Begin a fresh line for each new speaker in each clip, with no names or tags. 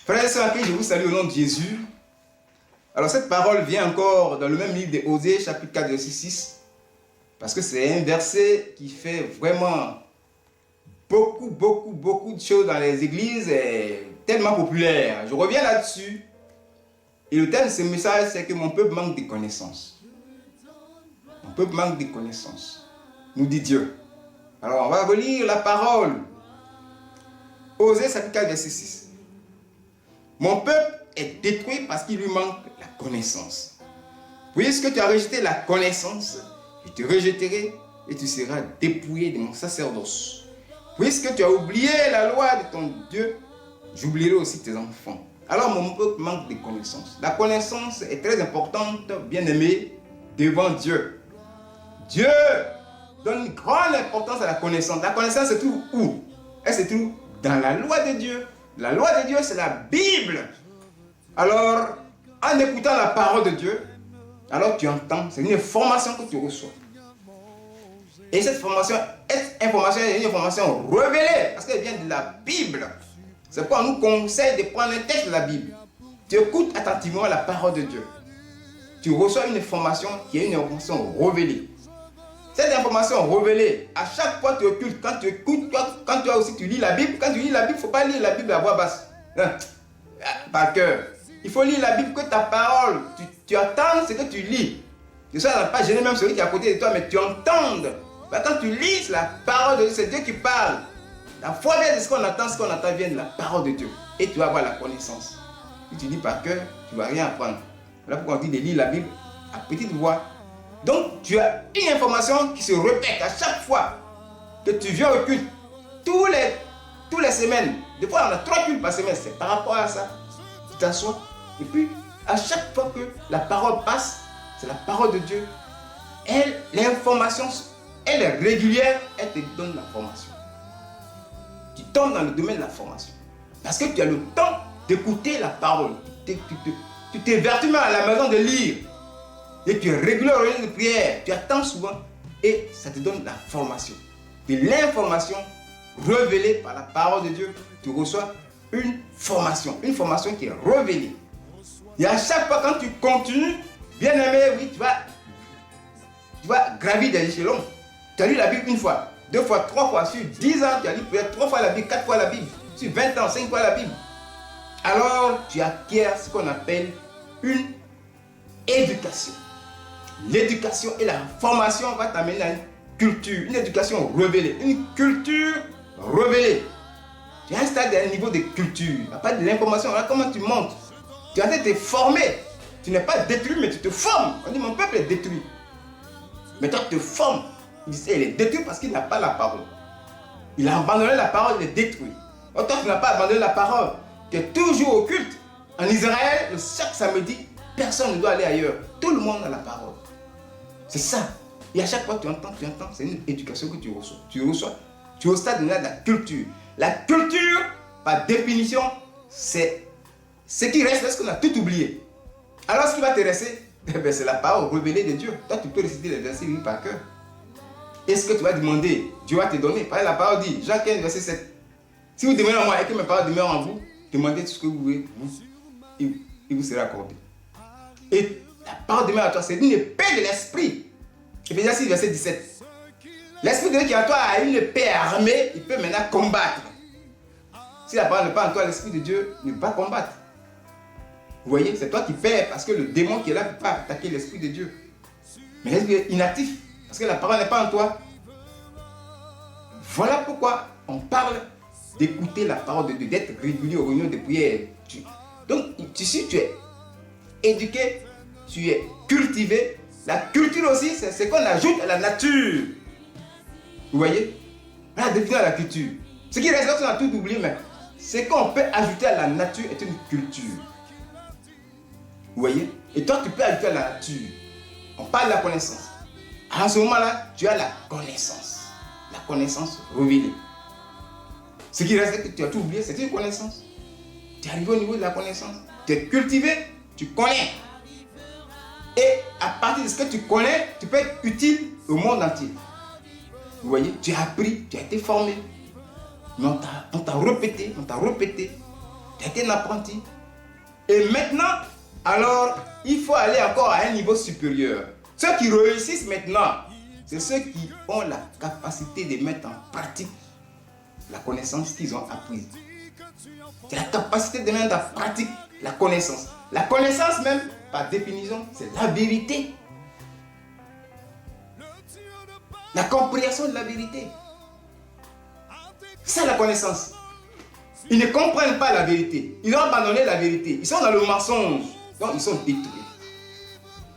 Frères et sœurs, je vous salue au nom de Jésus. Alors cette parole vient encore dans le même livre de Osée, chapitre 4, verset 6. Parce que c'est un verset qui fait vraiment beaucoup de choses dans les églises, tellement populaire. Je reviens là-dessus. Et le thème de ce message, c'est que mon peuple manque de connaissances. Mon peuple manque de connaissances, nous dit Dieu. Alors on va relire la parole. Osée, chapitre 4, verset 6. Mon peuple est détruit parce qu'il lui manque la connaissance. Puisque tu as rejeté la connaissance, je te rejetterai et tu seras dépouillé de mon sacerdoce. Puisque tu as oublié la loi de ton Dieu, j'oublierai aussi tes enfants. Alors mon peuple manque de connaissance. La connaissance est très importante, bien aimé, devant Dieu. Dieu donne une grande importance à la connaissance. La connaissance se trouve où? Elle se trouve dans la loi de Dieu. La loi de Dieu, c'est la Bible. Alors, en écoutant la parole de Dieu, alors tu entends, c'est une information que tu reçois. Et cette information est une information révélée, parce qu'elle vient de la Bible. C'est pourquoi on nous conseille de prendre un texte de la Bible. Tu écoutes attentivement la parole de Dieu. Tu reçois une information qui est une information révélée. Cette information révélée, à chaque fois que tu occultes, quand tu écoutes, quand tu lis la Bible, quand tu lis la Bible, il ne faut pas lire la Bible à voix basse. Par cœur. Il faut lire la Bible que ta parole, tu entends ce que tu lis. Que ça n'a pas gêné même celui qui est à côté de toi, mais tu entendes. Quand tu lis la parole de Dieu, c'est Dieu qui parle. La foi vient de ce qu'on entend vient de la parole de Dieu. Et tu vas avoir la connaissance. Si tu lis par cœur, tu ne vas rien apprendre. Voilà pourquoi on dit de lire la Bible à petite voix. Donc tu as une information qui se répète à chaque fois que tu viens au culte. Tous les semaines. Des fois on a 3 cultes par semaine. C'est par rapport à ça. Tu t'assois. Et puis à chaque fois que la parole passe, c'est la parole de Dieu. L'information, elle est régulière. Elle te donne l'information. Tu tombes dans le domaine de la formation. Parce que tu as le temps d'écouter la parole. Tu t'évertues même à la maison de lire. Et tu es régulier au réunion de prière. Tu attends souvent. Et ça te donne la formation. De l'information révélée par la parole de Dieu. Tu reçois une formation. Une formation qui est révélée. Et à chaque fois quand tu continues, bien aimé, oui, tu vas gravir des échelons. Tu as lu la Bible une fois, 2 fois, 3 fois. Sur 10 ans, tu as lu peut-être 3 fois la Bible, 4 fois la Bible. Sur 20 ans, 5 fois la Bible. Alors, tu acquiers ce qu'on appelle une éducation. L'éducation et la formation va t'amener à une culture, une éducation révélée, une culture révélée. Tu as un stade à un niveau de culture, il n'y a pas de l'information. Voilà comment tu montes. Tu as été formé. Tu n'es pas détruit, mais tu te formes. On dit mon peuple est détruit. Mais toi, tu te formes. Il dit, il est détruit parce qu'il n'a pas la parole. Il a abandonné la parole, il est détruit. Alors, toi, tu n'as pas abandonné la parole. Tu es toujours au culte. En Israël, chaque samedi, personne ne doit aller ailleurs. Tout le monde a la parole. C'est ça. Et à chaque fois que tu entends, c'est une éducation que tu reçois. Tu es au stade de la culture. La culture, par définition, c'est ce qui reste lorsqu'on a tout oublié. Alors, ce qui va te rester, c'est la parole révélée de Dieu. Toi, tu peux réciter les versets par cœur. Et ce que tu vas demander, Dieu va te donner. Par exemple, la parole dit, Jean 15, verset 7. Si vous demeurez en moi et que mes paroles demeurent en vous, demandez tout ce que vous voulez, il vous sera accordé. Et la parole demeure à toi, c'est une épée de l'esprit. Éphésiens 6, verset 17. L'esprit de Dieu qui est en toi a une épée armée, il peut maintenant combattre. Si la parole n'est pas en toi, l'esprit de Dieu ne peut pas combattre. Vous voyez, c'est toi qui perds parce que le démon qui est là ne peut pas attaquer l'esprit de Dieu. Mais l'esprit est inactif parce que la parole n'est pas en toi. Voilà pourquoi on parle d'écouter la parole de Dieu, d'être régulier aux réunions de prière. Donc, si tu es éduqué, tu es cultivé. La culture aussi, c'est ce qu'on ajoute à la nature. Vous voyez? Voilà la définition de la culture. Ce qui reste là, on a tout oublié, mais ce qu'on peut ajouter à la nature est une culture. Vous voyez? Et toi, tu peux ajouter à la nature. On parle de la connaissance. En ce moment-là, tu as la connaissance. La connaissance révélée. Ce qui reste, que tu as tout oublié, c'est une connaissance. Tu es arrivé au niveau de la connaissance. Tu es cultivé, tu connais. Et à partir de ce que tu connais, tu peux être utile au monde entier. Vous voyez, tu as appris, tu as été formé. Mais on t'a répété. Tu Tu as été un apprenti. Et maintenant, alors, il faut aller encore à un niveau supérieur. Ceux qui réussissent maintenant, c'est ceux qui ont la capacité de mettre en pratique la connaissance qu'ils ont apprise. C'est la capacité de mettre en pratique la connaissance. La connaissance même, par définition, c'est la vérité. La compréhension de la vérité. C'est la connaissance. Ils ne comprennent pas la vérité. Ils ont abandonné la vérité. Ils sont dans le mensonge. Donc ils sont détruits.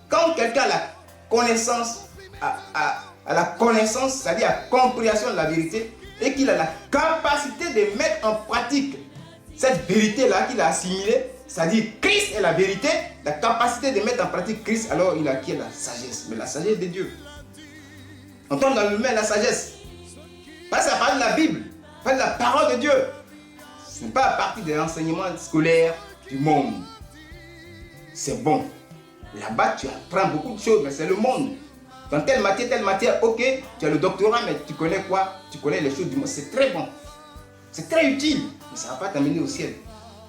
Quand quelqu'un a la connaissance, a la connaissance, c'est-à-dire la compréhension de la vérité, et qu'il a la capacité de mettre en pratique cette vérité-là qu'il a assimilée, c'est-à-dire Christ est la vérité, la capacité de mettre en pratique Christ, alors il acquiert la sagesse, mais la sagesse de Dieu. On tombe dans l'humain la sagesse. Pas ça parle de la Bible, pas de la parole de Dieu. Ce n'est pas à partir des enseignements scolaires du monde. C'est bon. Là-bas, tu apprends beaucoup de choses, mais c'est le monde. Dans telle matière, ok, tu as le doctorat, mais tu connais quoi? Tu connais les choses du monde. C'est très bon. C'est très utile, mais ça ne va pas t'amener au ciel.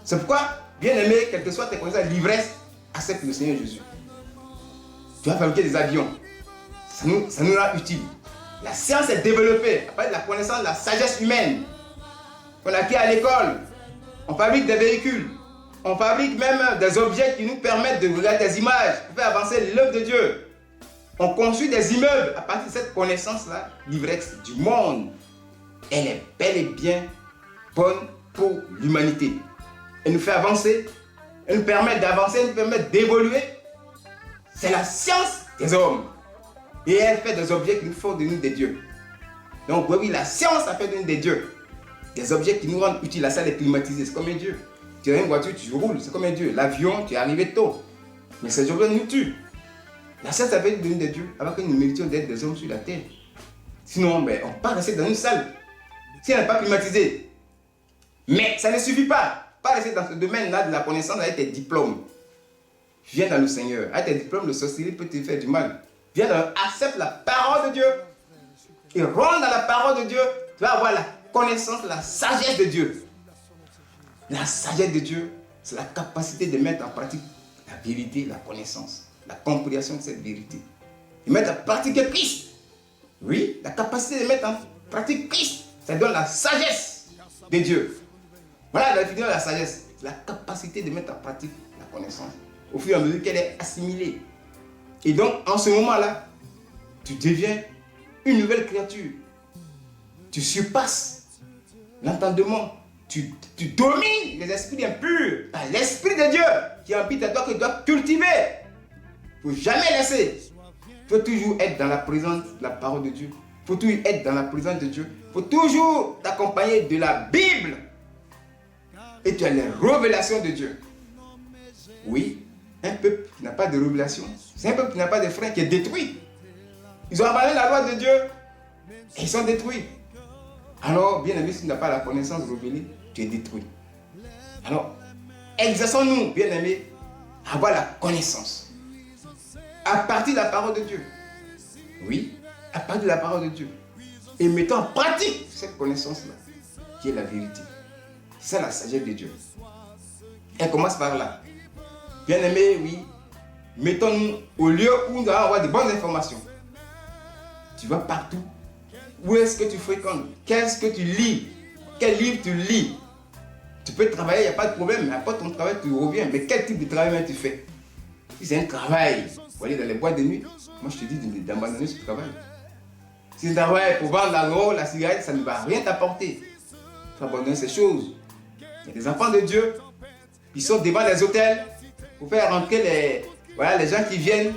C'est pourquoi, bien aimé, quelle que soit tes connaissances, l'ivresse, accepte le Seigneur Jésus. Tu vas fabriquer des avions. Ça nous rend utile. La science est développée à partir de la connaissance de la sagesse humaine. On a acquis à l'école. On fabrique des véhicules. On fabrique même des objets qui nous permettent de regarder des images pour faire avancer l'œuvre de Dieu. On construit des immeubles à partir de cette connaissance-là, l'ivresse du monde. Elle est bel et bien bonne pour l'humanité. Elle nous fait avancer, elle nous permet d'avancer, elle nous permet d'évoluer. C'est la science des hommes. Et elle fait des objets qui nous font de nous des dieux. Donc oui, la science a fait de nous des dieux. Des objets qui nous rendent utiles. La salle est climatisée, c'est comme un dieu. Tu as une voiture, tu roules, c'est comme un dieu. L'avion, tu es arrivé tôt. Mais ces objets nous tuent. La science a fait de nous des dieux avant que nous méritions d'être des hommes sur la terre. Sinon, on ne peut pas rester dans une salle. Si elle n'est pas climatisée. Mais ça ne suffit pas. Pas rester dans ce domaine-là de la connaissance avec tes diplômes. Viens dans le Seigneur. Avec tes diplômes, le sorcellerie peut te faire du mal. Viens dans, accepte la parole de Dieu. Et rentre dans la parole de Dieu. Tu vas avoir la connaissance, la sagesse de Dieu. La sagesse de Dieu, c'est la capacité de mettre en pratique la vérité, la connaissance, la compréhension de cette vérité. De mettre en pratique Christ. Oui, la capacité de mettre en pratique Christ, ça donne la sagesse de Dieu. Voilà la définition de la sagesse. C'est la capacité de mettre en pratique la connaissance au fur et à mesure qu'elle est assimilée. Et donc, en ce moment-là, tu deviens une nouvelle créature. Tu surpasses l'entendement. Tu domines les esprits impurs par l'Esprit de Dieu qui habite à toi, que tu dois cultiver. Il ne faut jamais laisser. Il faut toujours être dans la présence de la parole de Dieu. Il faut toujours être dans la présence de Dieu. Il faut toujours t'accompagner de la Bible. Et tu as les révélations de Dieu. Oui, un peuple qui n'a pas de révélation, c'est un peuple qui n'a pas de frein, qui est détruit. Ils ont abandonné la loi de Dieu et ils sont détruits. Alors, bien aimé, si tu n'as pas la connaissance révélée, tu es détruit. Alors, exerçons-nous, bien aimé, à avoir la connaissance. À partir de la parole de Dieu. Oui, à partir de la parole de Dieu. Et mettons en pratique cette connaissance-là, qui est la vérité. C'est la sagesse de Dieu. Elle commence par là. Bien aimé, oui, mettons-nous au lieu où nous allons avoir de bonnes informations. Tu vas partout. Où est-ce que tu fréquentes? Qu'est-ce que tu lis? Quel livre tu lis? Tu peux travailler, il n'y a pas de problème, mais après ton travail, tu reviens. Mais quel type de travail tu fais? Si c'est un travail pour aller dans les boîtes de nuit, moi je te dis d'abandonner ce travail. Si c'est un travail pour vendre la drogue, la cigarette, ça ne va rien t'apporter. Il faut abandonner ces choses. Il y a des enfants de Dieu, ils sont devant les hôtels pour faire rentrer les gens qui viennent.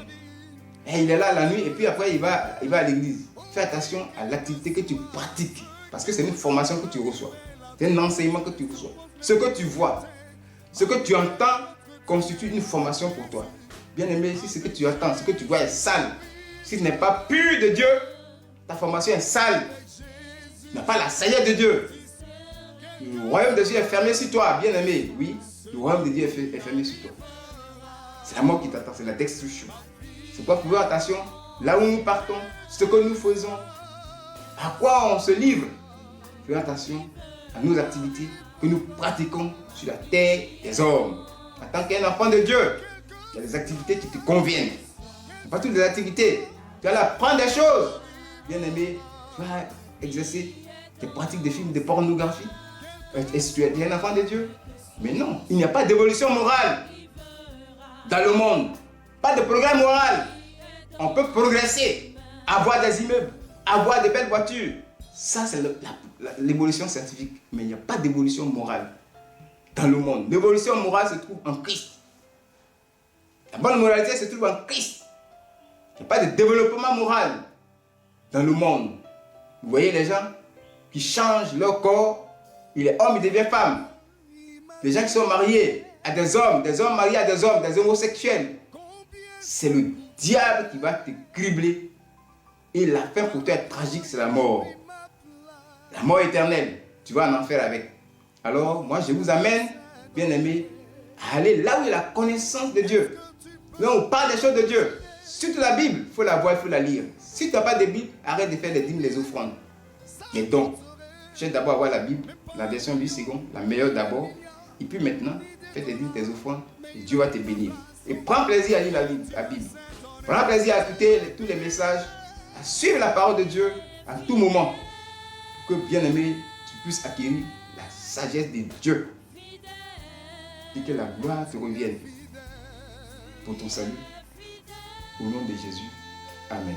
Et il est là la nuit et puis après il va à l'église. Fais attention à l'activité que tu pratiques. Parce que c'est une formation que tu reçois. C'est un enseignement que tu reçois. Ce que tu vois, ce que tu entends constitue une formation pour toi. Bien aimé, si ce que tu entends, ce que tu vois est sale, si ce n'est pas pur de Dieu, ta formation est sale. Tu n'as pas la sagesse de Dieu. Le royaume de Dieu est fermé sur toi, bien aimé. Oui, le royaume de Dieu est fermé sur toi. C'est la mort qui t'attend, c'est la destruction. C'est quoi pour faire attention, là où nous partons, ce que nous faisons, à quoi on se livre. Fais attention à nos activités, que nous pratiquons sur la terre des hommes. En tant qu'un enfant de Dieu, il y a des activités qui te conviennent. Pas toutes les activités. Tu vas apprendre des choses. Bien aimé, tu vas exercer tes pratiques de films de pornographie. Est-ce que tu es un enfant de Dieu? Mais non, il n'y a pas d'évolution morale dans le monde. Pas de progrès moral. On peut progresser, avoir des immeubles, avoir de belles voitures. Ça, c'est l'évolution scientifique. Mais il n'y a pas d'évolution morale dans le monde. L'évolution morale se trouve en Christ. La bonne moralité se trouve en Christ. Il n'y a pas de développement moral dans le monde. Vous voyez les gens qui changent leur corps. Il est homme, il devient femme. Les gens qui sont mariés à des hommes mariés à des hommes, des homosexuels. C'est le diable qui va te cribler. Et la fin pour toi est tragique, c'est la mort. La mort éternelle. Tu vas en enfer avec. Alors, moi, je vous amène, bien aimés, à aller là où il y a la connaissance de Dieu. Là où on parle des choses de Dieu. Surtout la Bible, il faut la voir, il faut la lire. Si tu n'as pas de Bible, arrête de faire les dîmes, les offrandes. Mais donc, je vais d'abord avoir la Bible, la version 8 secondes, la meilleure d'abord. Et puis maintenant, fais tes dîmes, tes offrandes, et Dieu va te bénir. Et prends plaisir à lire la Bible. Prends plaisir à écouter tous les messages, à suivre la parole de Dieu à tout moment. Pour que, bien aimé, tu puisses acquérir la sagesse de Dieu. Et que la gloire te revienne pour ton salut. Au nom de Jésus. Amen.